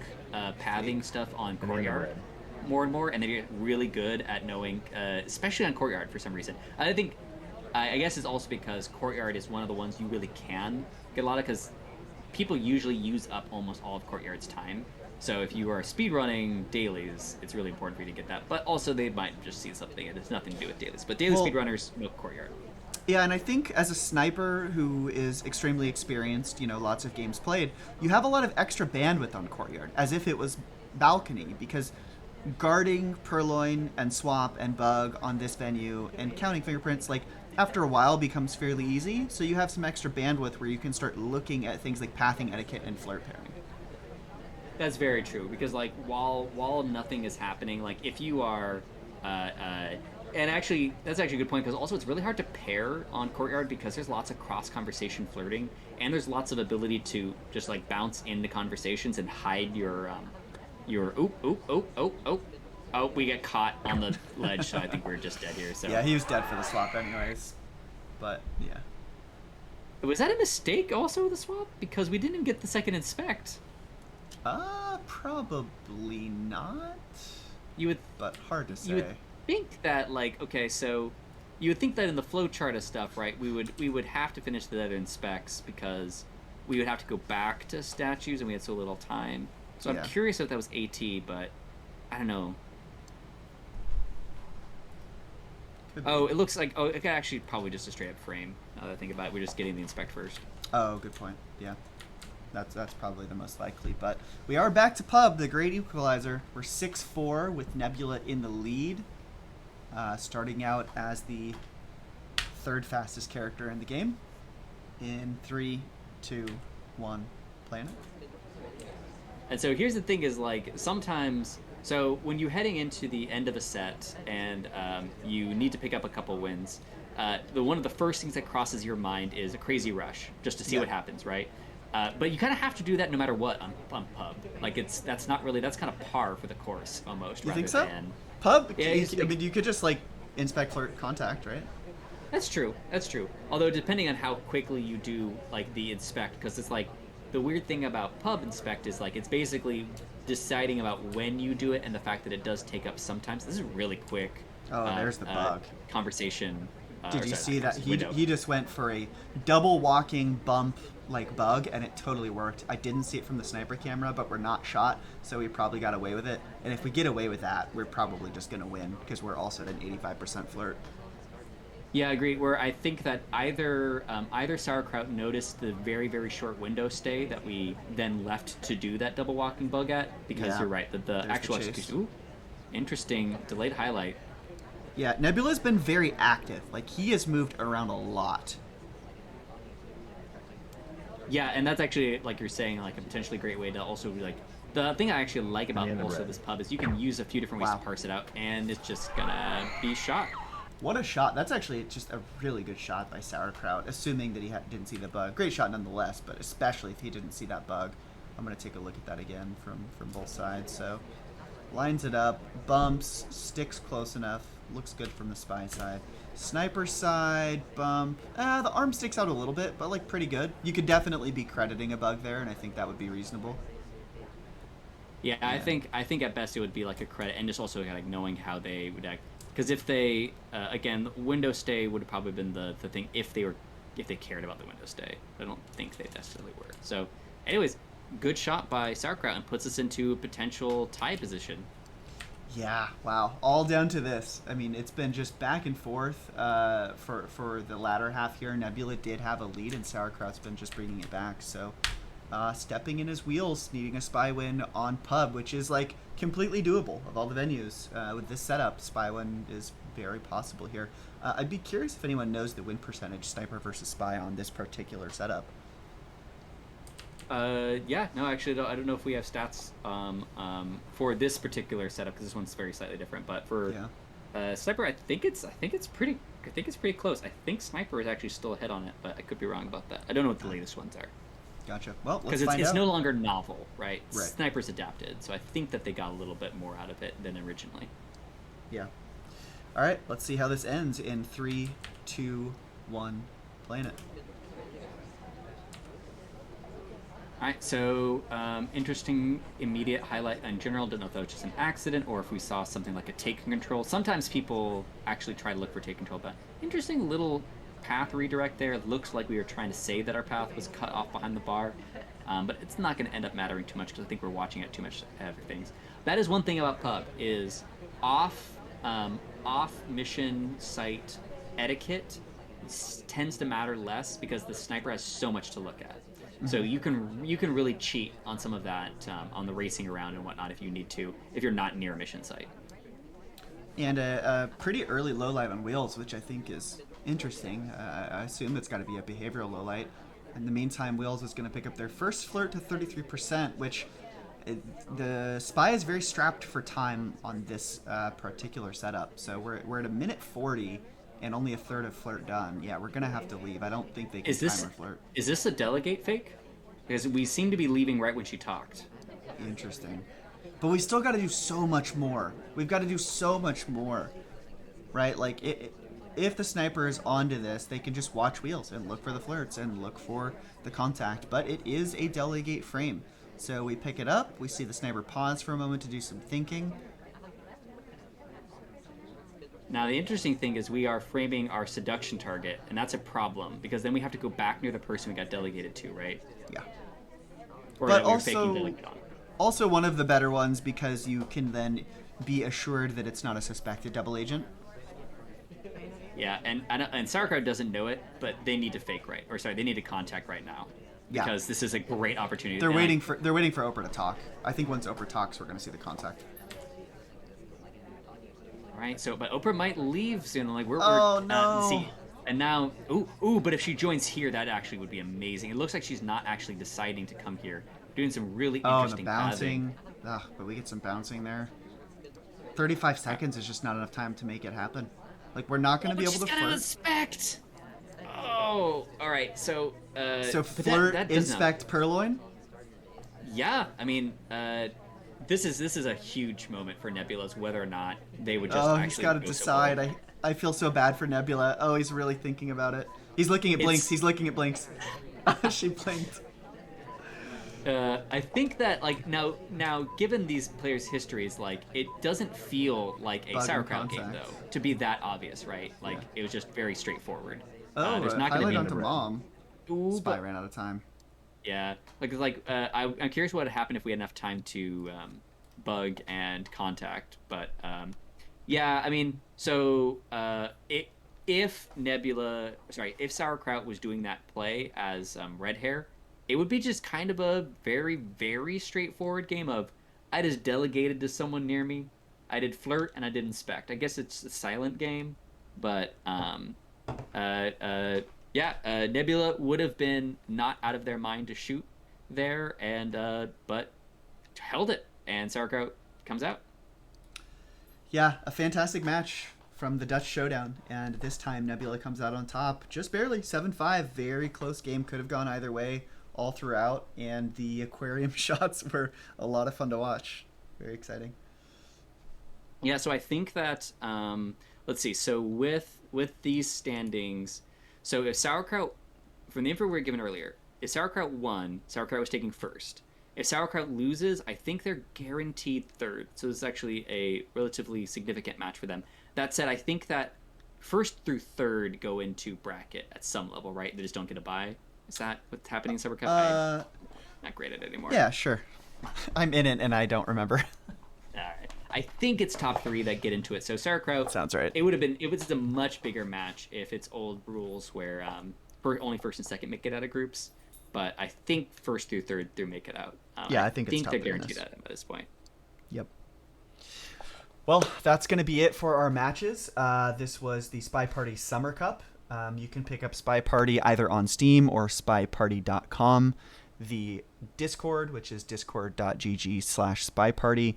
pathing stuff on Courtyard more and more, and they get really good at knowing, especially on Courtyard for some reason. I guess it's also because Courtyard is one of the ones you really can get a lot of, because people usually use up almost all of Courtyard's time. So if you are speedrunning dailies, it's really important for you to get that. But also they might just see something and it's nothing to do with dailies. But daily speedrunners milk Courtyard.
Yeah, and I think as a sniper who is extremely experienced, lots of games played, you have a lot of extra bandwidth on Courtyard, as if it was balcony, because guarding Purloin and Swap and Bug on this venue and counting fingerprints, like, after a while becomes fairly easy, so you have some extra bandwidth where you can start looking at things like pathing etiquette and flirt pairing.
That's very true, because, like, while nothing is happening, like, if you are... and actually, that's actually a good point, because also it's really hard to pair on Courtyard because there's lots of cross-conversation flirting, and there's lots of ability to just, like, bounce into conversations and hide your oh, we get caught on the ledge, so I think we're just dead here. So
yeah, he was dead for the swap anyways, but yeah.
Was that a mistake also, the swap? Because we didn't get the second inspect.
Probably not. But hard to say.
You would think that, like, okay, so you would think that in the flowchart of stuff, right, we would have to finish the other inspects because we would have to go back to statues and we had so little time. So I'm curious if that was AT, but I don't know.
Could be.
Oh, it looks like it could actually probably just a straight up frame. Now that I think about it, we're just getting the inspect first.
Oh, good point. Yeah. That's probably the most likely. But we are back to pub, the great equalizer. We're 6-4 with Nebula in the lead, starting out as the third fastest character in the game. In 3, 2, 1, playing it.
And so here's the thing: is like sometimes. So when you're heading into the end of a set and you need to pick up a couple wins, one of the first things that crosses your mind is a crazy rush, just to see what happens, right? But you kind of have to do that no matter what on pub. Like that's kind of par for the course almost.
You think so? Pub?
Yeah,
I mean, you could just like inspect flirt contact, right?
That's true. That's true. Although depending on how quickly you do like the inspect, because it's like the weird thing about pub inspect is like it's basically deciding about when you do it and the fact that it does take up sometimes. This is really quick.
Oh, there's the bug.
Conversation.
Did you see that? He just went for a double walking bump like bug, and it totally worked. I didn't see it from the sniper camera, but we're not shot, so we probably got away with it. And if we get away with that, we're probably just gonna win because we're also at an 85% flirt.
Yeah, I agree. Where I think that either Sauerkraut noticed the very, very short window stay that we then left to do that double walking bug at, because you're right, that the actual execution. Ooh, interesting delayed highlight.
Yeah, Nebula's been very active. Like, he has moved around a lot.
Yeah, and that's actually, like you're saying, like a potentially great way to also be like. The thing I actually like about also this pub is you can use a few different ways to parse it out, and it's just gonna be shot.
What a shot. That's actually just a really good shot by Sauerkraut, assuming that he didn't see the bug. Great shot nonetheless, but especially if he didn't see that bug. I'm going to take a look at that again from both sides. So, lines it up, bumps, sticks close enough, looks good from the spy side. Sniper side, bump. The arm sticks out a little bit, but like pretty good. You could definitely be crediting a bug there, and I think that would be reasonable.
Yeah, I think at best it would be like a credit, and just also like knowing how they would act. Because if they, again, window stay would have probably been the thing if they cared about the window stay. I don't think they necessarily were. So, anyways, good shot by Sauerkraut and puts us into a potential tie position.
Yeah, wow. All down to this. I mean, it's been just back and forth for the latter half here. Nebula did have a lead, and Sauerkraut's been just bringing it back. So, stepping in his wheels, needing a spy win on pub, which is like completely doable of all the venues. With this setup, spy win is very possible here. I'd be curious if anyone knows the win percentage sniper versus spy on this particular setup.
Yeah, no, actually, I don't know if we have stats for this particular setup because this one's very slightly different. But for sniper, I think it's pretty close. I think sniper is actually still ahead on it, but I could be wrong about that. I don't know what the latest ones are.
Gotcha. Well, let's
find out. Because it's no longer novel, right?
Right.
Sniper's adapted, so I think that they got a little bit more out of it than originally.
Yeah. All right, let's see how this ends in 3, 2, 1, playing it.
All right, so interesting immediate highlight in general. Don't know if that was just an accident or if we saw something like a take control. Sometimes people actually try to look for take control, but interesting little path redirect there. It looks like we were trying to say that our path was cut off behind the bar, but it's not going to end up mattering too much because I think we're watching it too much other things. That is one thing about pub is off mission site etiquette tends to matter less because the sniper has so much to look at. So you can really cheat on some of that on the racing around and whatnot if you need to, if you're not near a mission site.
And a pretty early low light on wheels, which I think is interesting. I assume it's got to be a behavioral low light. In the meantime, Wheels is going to pick up their first flirt to 33%, which the spy is very strapped for time on this particular setup. So we're at a minute 40 and only a third of flirt done. Yeah, we're going to have to leave. I don't think they can time our flirt.
Is this a delegate fake? Because we seem to be leaving right when she talked.
Interesting. But we still got to do so much more. We've got to do so much more, right? Like, if the sniper is onto this, they can just watch Wheels and look for the flirts and look for the contact. But it is a delegate frame. So we pick it up. We see the sniper pause for a moment to do some thinking.
Now, the interesting thing is we are framing our seduction target, and that's a problem, because then we have to go back near the person we got delegated to, right?
Yeah.
Or
but also one of the better ones, because you can then be assured that it's not a suspected double agent.
Yeah, and Sauerkraut doesn't know it, but they need to they need to contact right now,
Yeah.
because this is a great opportunity.
They're waiting for Oprah to talk. I think once Oprah talks, we're gonna see the contact.
Right. So, but Oprah might leave soon. Like
Oh
we're
no.
see, and now ooh. But if she joins here, that actually would be amazing. It looks like she's not actually deciding to come here. Doing some really
Oh, and the
interesting pathing.
bouncing. Ugh, but we get some bouncing there. 35 seconds is just not enough time to make it happen. Like, we're not going to be able to
flirt. Inspect. Oh, all right. So,
so flirt,
that
inspect, purloin.
Yeah, I mean, this is a huge moment for Nebula's, whether or not they would just.
Oh,
actually
he's got to decide.
So
I feel so bad for Nebula. Oh, he's really thinking about it. He's looking at Blinks. He's looking at Blinks. She blinked.
I think that like now given these players' histories, like it doesn't feel like a Sauerkraut game though to be that obvious, right? Like it was just very straightforward.
Oh,
there's not going to be
onto Mom.
Ooh,
Spy ran out of time.
Yeah, I'm curious what would happen if we had enough time to bug and contact, but yeah, I mean, so if Sauerkraut was doing that play as red hair, it would be just kind of a very, very straightforward game of I just delegated to someone near me. I did flirt and I did inspect. I guess it's a silent game, but Nebula would have been not out of their mind to shoot there, and but held it, and Sauerkraut comes out.
Yeah, a fantastic match from the Dutch Showdown, and this time Nebula comes out on top, just barely 7-5. Very close game, could have gone either way all throughout, and the Aquarium shots were a lot of fun to watch. Very exciting.
Yeah, so I think that let's see. So with these standings, so if Sauerkraut, from the info we were given earlier, if Sauerkraut won, Sauerkraut was taking first. If Sauerkraut loses, I think they're guaranteed third. So this is actually a relatively significant match for them. That said, I think that first through third go into bracket at some level, right? They just don't get a bye. Is that what's happening in Sauerkraut? I'm not great at it anymore.
Yeah, sure. I'm in it and I don't remember.
All right. I think it's top three that get into it. So Sauerkraut
sounds right.
It was a much bigger match if it's old rules where only first and second make it out of groups. But I think first through third make it out.
I think
they're guaranteed at this point.
Yep. Well, that's going to be it for our matches. This was the SpyParty Summer Cup. You can pick up SpyParty either on Steam or SpyParty.com. The Discord, which is discord.gg/SpyParty,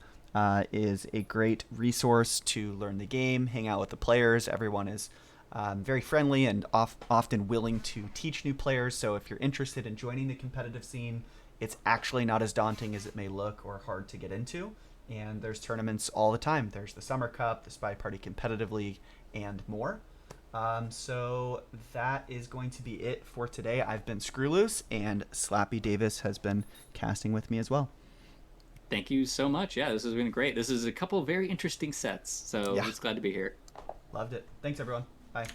is a great resource to learn the game, hang out with the players. Everyone is very friendly and often willing to teach new players. So if you're interested in joining the competitive scene, it's actually not as daunting as it may look or hard to get into. And there's tournaments all the time. There's the Summer Cup, the SpyParty Competitive League, and more. So that is going to be it for today. I've been Screwloose, and Slappy Davis has been casting with me as well.
Thank you so much. Yeah, this has been great. This is a couple of very interesting sets, so I'm just glad to be here.
Loved it. Thanks, everyone. Bye.